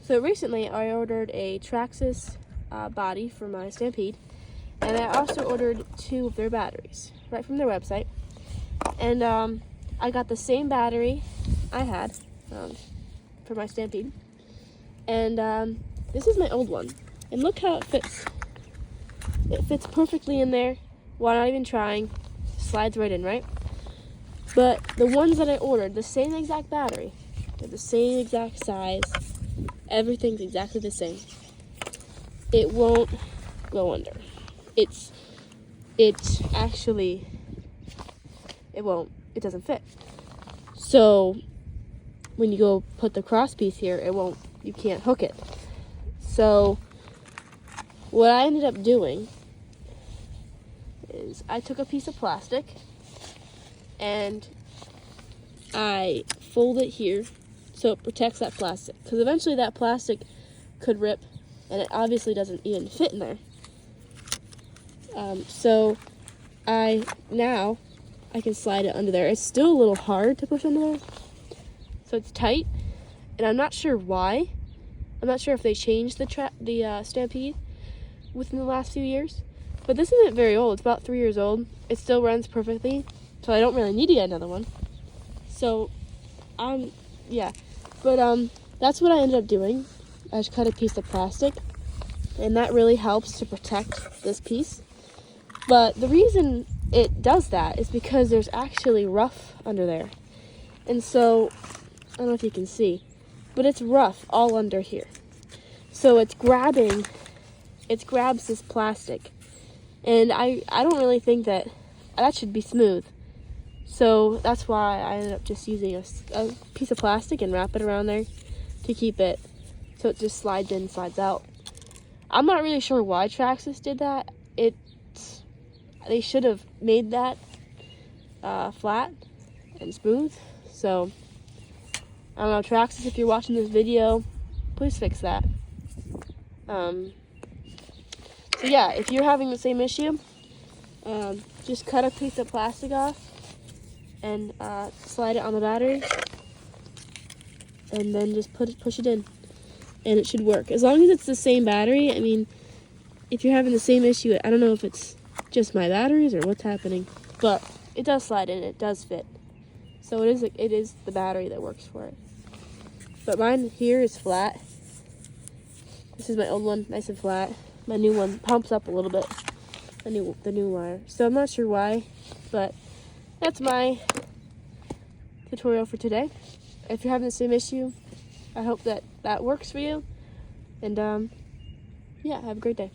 So recently I ordered a Traxxas body for my Stampede, and I also ordered 2 of their batteries right from their website. And I got the same battery I had for my Stampede, and this is my old one, and look how it fits. It fits perfectly in there. Why not even trying? Slides right in, right? But the ones that I ordered, the same exact battery, they're the same exact size, everything's exactly the same. It won't go under. It doesn't fit. So when you go put the cross piece here, you can't hook it. So what I ended up doing is I took a piece of plastic and I fold it here so it protects that plastic, because eventually that plastic could rip and it obviously doesn't even fit in there. So now I can slide it under there. It's still a little hard to push under there, so it's tight, and I'm not sure why. I'm not sure if they changed the Stampede within the last few years, but this isn't very old. It's about 3 years old. It still runs perfectly, so I don't really need to get another one. So, yeah, but that's what I ended up doing. I just cut a piece of plastic, and that really helps to protect this piece. But the reason it does that is because there's actually rough under there. And so, I don't know if you can see, but it's rough all under here. So it grabs this plastic. And I don't really think that should be smooth. So that's why I ended up just using a piece of plastic and wrap it around there to keep it so it just slides in, slides out. I'm not really sure why Traxxas did that. They should have made that flat and smooth. So I don't know, Traxxas, if you're watching this video, please fix that. So yeah, if you're having the same issue, just cut a piece of plastic off and slide it on the battery, and then just push it in, and it should work. As long as it's the same battery. I mean, if you're having the same issue, I don't know if it's just my batteries or what's happening, but it does slide in, it does fit. So it is the battery that works for it. But mine here is flat. This is my old one, nice and flat. My new one pumps up a little bit, the new wire. So I'm not sure why, but that's my tutorial for today. If you're having the same issue, I hope that works for you. And yeah, have a great day.